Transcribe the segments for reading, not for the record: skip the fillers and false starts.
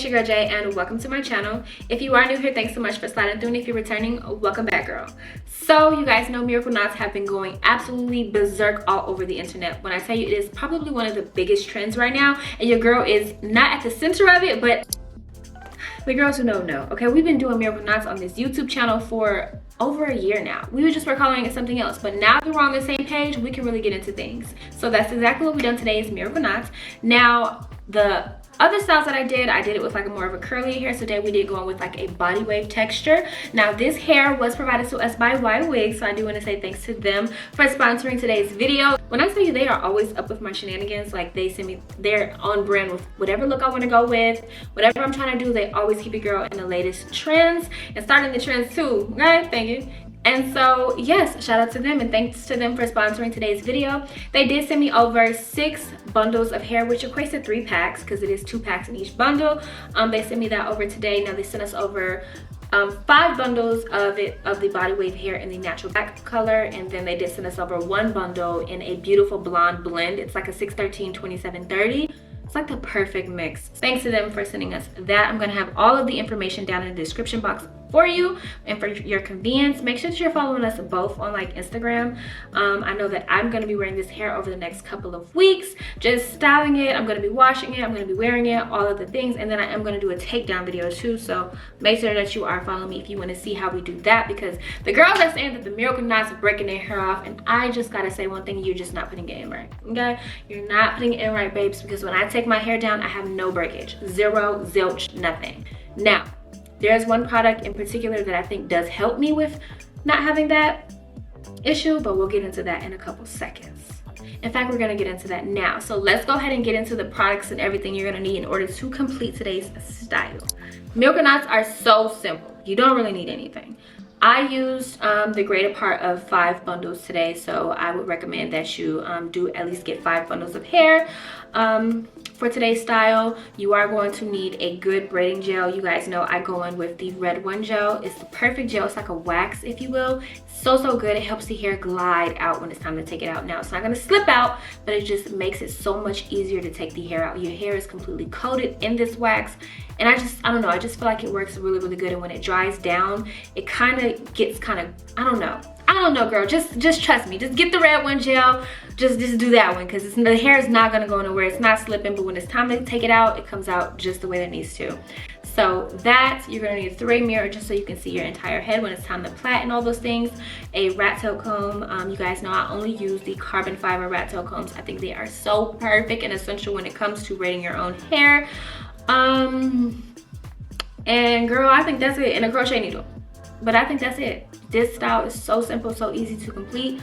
your girl Jay, and welcome to my channel. If you are new here, thanks so much for sliding through, and if you're returning, welcome back, girl. So you guys know miracle knots have been going absolutely berserk all over the internet. When I tell you, it is probably one of the biggest trends right now, and your girl is not at the center of it, but the girls who know. Okay, we've been doing miracle knots on this YouTube channel for over a year now. We just were calling it something else, but now that we're on the same page, we can really get into things. So that's exactly what we've done today, is miracle knots. Now the other styles that I did it with like a more of a curly hair. So today we did go on with like a body wave texture. Now this hair was provided to us by Ywigs, so I do want to say thanks to them for sponsoring today's video. When I tell you, they are always up with my shenanigans. Like, they send me, they're on brand with whatever look I want to go with, whatever I'm trying to do. They always keep your girl in the latest trends and starting the trends too, right? Thank you. And so yes, shout out to them and thanks to them for sponsoring today's video. They did send me over 6 bundles of hair, which equates to 3 packs because it is 2 packs in each bundle. They sent me that over today. Now they sent us over 5 bundles of the body wave hair in the natural black color, and then they did send us over 1 bundle in a beautiful blonde blend. It's like a 613 2730. It's like the perfect mix. Thanks to them for sending us that. I'm gonna have all of the information down in the description box for you and for your convenience. Make sure that you're following us both on like Instagram. I know that I'm gonna be wearing this hair over the next couple of weeks, just styling it. I'm gonna be washing it, I'm gonna be wearing it, all of the things, and then I am gonna do a takedown video too. So make sure that you are following me if you want to see how we do that, because the girls are saying that the miracle knots are breaking their hair off, and I just gotta say one thing: you're just not putting it in right. Okay, you're not putting it in right, babes, because when I take my hair down, I have no breakage, zero, zilch, nothing. Now there's one product in particular that I think does help me with not having that issue, but we'll get into that in a couple seconds. In fact, we're gonna get into that now. So let's go ahead and get into the products and everything you're gonna need in order to complete today's style. Miracle knots are so simple. You don't really need anything. I used the greater part of 5 bundles today, so I would recommend that you do at least get 5 bundles of hair. For today's style, you are going to need a good braiding gel. You guys know I go in with the red one gel. It's the perfect gel. It's like a wax, if you will. So good. It helps the hair glide out when it's time to take it out. Now it's not going to slip out, but it just makes it so much easier to take the hair out. Your hair is completely coated in this wax, and I don't know, I just feel like it works really good. And when it dries down, it kind of gets I don't know, girl. Just trust me. Just get the red one gel. Just do that one, because the hair is not gonna go nowhere. It's not slipping, but when it's time to take it out, it comes out just the way it needs to. So that, you're gonna need a 3-way mirror just so you can see your entire head when it's time to plait and all those things. A rat tail comb. You guys know I only use the carbon fiber rat tail combs. I think they are so perfect and essential when it comes to braiding your own hair. And girl, I think that's it. And a crochet needle. But I think that's it. This style is so simple, so easy to complete.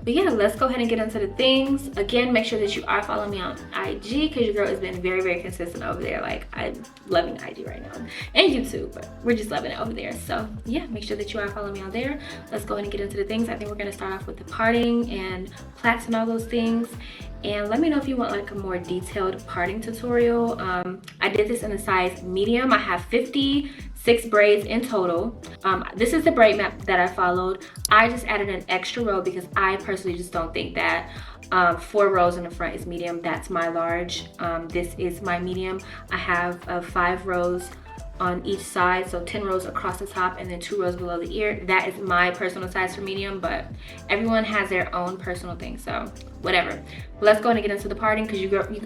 But yeah, let's go ahead and get into the things. Again, make sure that you are following me on IG, because your girl has been very consistent over there. Like, I'm loving IG right now, and YouTube, but we're just loving it over there. So yeah, make sure that you are following me on there. Let's go ahead and get into the things. I think we're gonna start off with the parting and plaits and all those things. And let me know if you want like a more detailed parting tutorial. I did this in a size medium. I have 56 braids in total. This is the braid map that I followed. I just added an extra row because I personally just don't think that 4 rows in the front is medium. That's my large. This is my medium. I have 5 rows on each side, so 10 rows across the top and then 2 rows below the ear. That is my personal size for medium, but everyone has their own personal thing, so whatever. Let's go ahead and get into the parting, because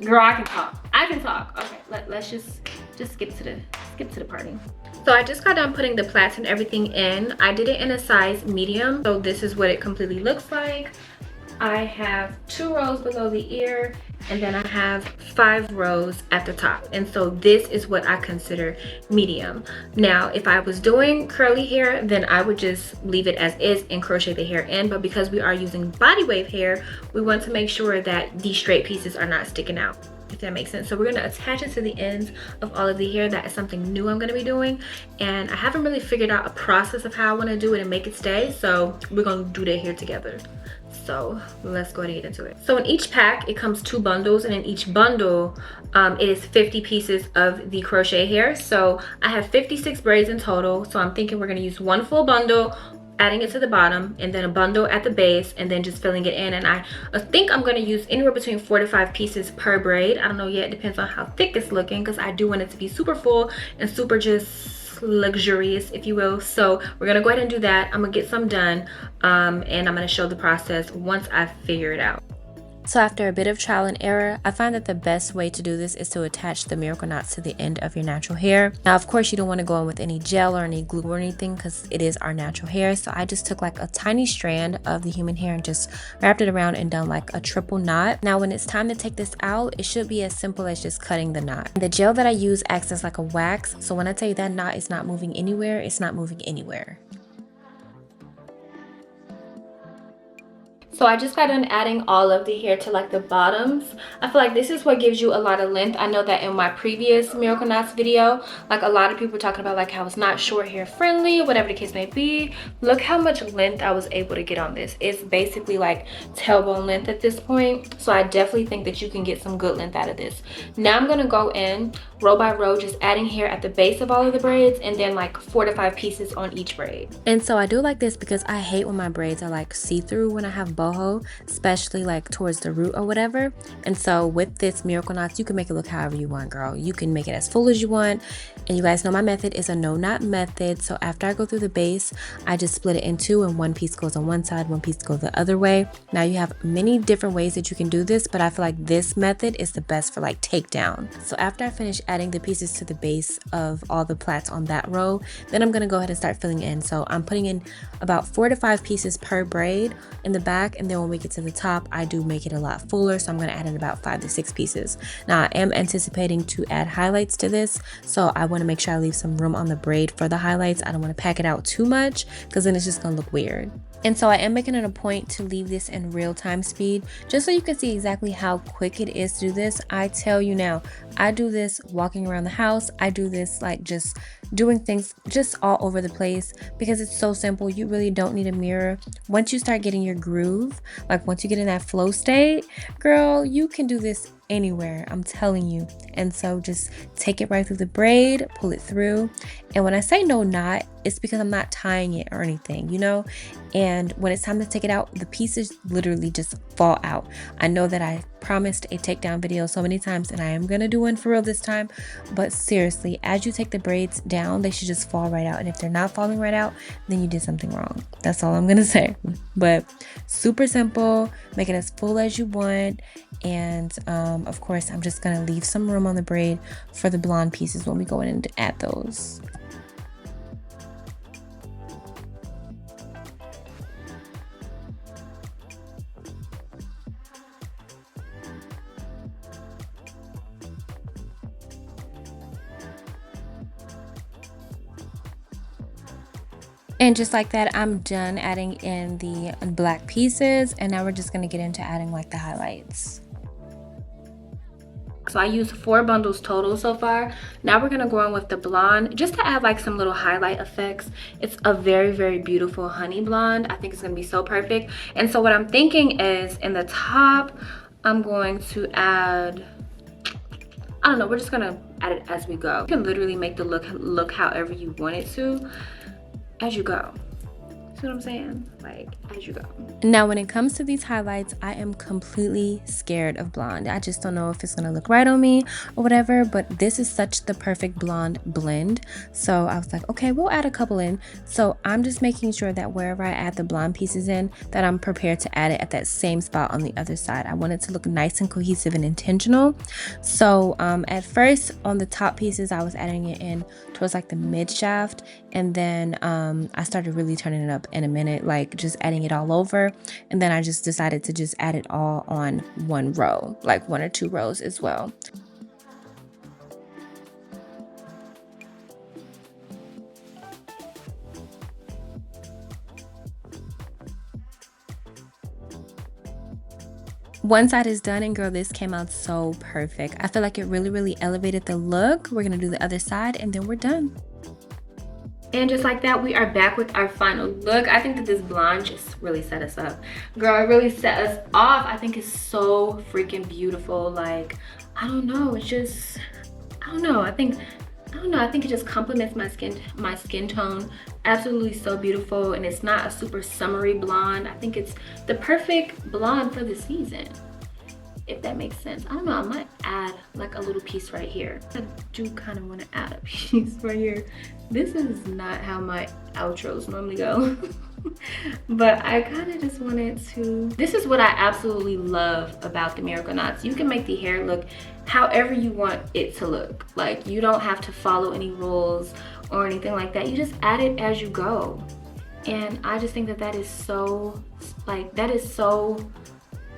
girl, I can talk. Okay, let's just skip to the parting. So I just got done putting the plaits and everything in. I did it in a size medium, so this is what it completely looks like. I have 2 rows below the ear, and then I have 5 rows at the top, and so this is what I consider medium. Now if I was doing curly hair, then I would just leave it as is and crochet the hair in, but because we are using body wave hair, we want to make sure that the straight pieces are not sticking out, if that makes sense. So we're going to attach it to the ends of all of the hair. That is something new I'm going to be doing, and I haven't really figured out a process of how I want to do it and make it stay, so we're going to do that here together. So let's go ahead and get into it. So in each pack, it comes 2 bundles, and in each bundle, it is 50 pieces of the crochet hair. So I have 56 braids in total. So I'm thinking we're gonna use 1 full bundle adding it to the bottom, and then a bundle at the base, and then just filling it in. And I think I'm going to use anywhere between 4 to 5 pieces per braid. I don't know yet, it depends on how thick it's looking, because I do want it to be super full and super just luxurious, if you will. So we're gonna go ahead and do that. I'm gonna get some done, and I'm gonna show the process once I figure it out. So after a bit of trial and error, I find that the best way to do this is to attach the miracle knots to the end of your natural hair. Now, of course, you don't want to go in with any gel or any glue or anything, because it is our natural hair. So I just took like a tiny strand of the human hair and just wrapped it around and done like a triple knot. Now, when it's time to take this out, it should be as simple as just cutting the knot. The gel that I use acts as like a wax. So when I tell you that knot is not moving anywhere, it's not moving anywhere. So I just got done adding all of the hair to like the bottoms. I feel like this is what gives you a lot of length. I know that in my previous Miracle Knots video, like a lot of people were talking about like how it's not short hair friendly, whatever the case may be. Look how much length I was able to get on this. It's basically like tailbone length at this point. So I definitely think that you can get some good length out of this. Now I'm gonna go in row by row, just adding hair at the base of all of the braids, and then like 4 to 5 pieces on each braid. And so I do like this because I hate when my braids are like see-through when I have boho, especially like towards the root or whatever. And so with this Miracle Knots, you can make it look however you want, girl. You can make it as full as you want. And you guys know my method is a no knot method. So after I go through the base, I just split it in two, and one piece goes on one side, one piece goes the other way. Now you have many different ways that you can do this, but I feel like this method is the best for like takedown. So after I finish adding the pieces to the base of all the plaits on that row, then I'm gonna go ahead and start filling in. So I'm putting in about 4 to 5 pieces per braid in the back, and then when we get to the top, I do make it a lot fuller, so I'm gonna add in about 5 to 6 pieces. Now I am anticipating to add highlights to this, so I want to make sure I leave some room on the braid for the highlights. I don't want to pack it out too much, because then it's just gonna look weird. And so I am making it a point to leave this in real-time speed, just so you can see exactly how quick it is to do this. I tell you now, I do this walking around the house. I do this like just doing things just all over the place, because it's so simple. You really don't need a mirror. Once you start getting your groove, like once you get in that flow state, girl, you can do this anywhere, I'm telling you. And so just take it right through the braid, pull it through. And when I say no knot, it's because I'm not tying it or anything, you know. And when it's time to take it out, the pieces literally just fall out. I know that I promised a takedown video so many times, and I am gonna do one for real this time, but seriously, as you take the braids down, they should just fall right out. And if they're not falling right out, then you did something wrong. That's all I'm gonna say. But super simple, make it as full as you want. And of course, I'm just gonna leave some room on the braid for the blonde pieces when we go in and add those. And just like that, I'm done adding in the black pieces, and now we're just gonna get into adding like the highlights. So I used 4 bundles total so far. Now we're gonna go in with the blonde, just to add like some little highlight effects. It's a very, very beautiful honey blonde. I think it's gonna be so perfect. And so what I'm thinking is, in the top, I'm going to add, I don't know, we're just gonna add it as we go. You can literally make the look however you want it to, as you go. See what I'm saying? Like, as you go. Now, when it comes to these highlights, I am completely scared of blonde. I just don't know if it's gonna look right on me or whatever, but this is such the perfect blonde blend. So I was like, okay, we'll add a couple in. So I'm just making sure that wherever I add the blonde pieces in, that I'm prepared to add it at that same spot on the other side. I want it to look nice and cohesive and intentional. So at first, on the top pieces, I was adding it in towards like the mid shaft, and then I started really turning it up in a minute, like just adding it all over. And then I just decided to just add it all on one row, like 1 or 2 rows as well. One side is done, and girl, this came out so perfect. I feel like it really elevated the look. We're gonna do the other side, and then we're done. And just like that, we are back with our final look. I think that this blonde just really set us up. Girl, it really set us off. I think it's so freaking beautiful. Like, I don't know, it's just, I don't know. I think I don't know, I think it just complements my skin tone absolutely so beautiful. And it's not a super summery blonde. I think it's the perfect blonde for the season, if that makes sense. I don't know, I might add like a little piece right here. I do kind of want to add a piece right here. This is not how my outros normally go. But I kind of just wanted to, this is what I absolutely love about the Miracle Knots. You can make the hair look however you want it to look. Like, you don't have to follow any rules or anything like that. You just add it as you go. And I just think that that is so, like, that is so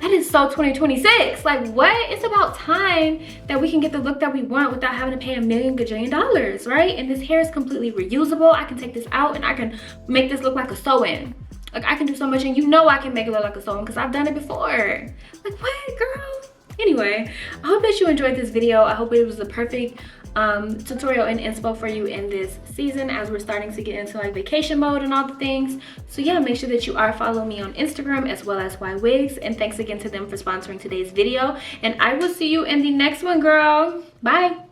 2026. Like, what? It's about time that we can get the look that we want without having to pay a million gajillion dollars, right? And this hair is completely reusable. I can take this out and I can make this look like a sew-in. Like, I can do so much, and you know I can make it look like a sew-in because I've done it before. Like, what, girl? Anyway, I hope that you enjoyed this video. I hope it was the perfect tutorial and inspo for you in this season as we're starting to get into like vacation mode and all the things. So yeah, make sure that you are following me on Instagram as well as Ywigs, and thanks again to them for sponsoring today's video, and I will see you in the next one, girl. Bye.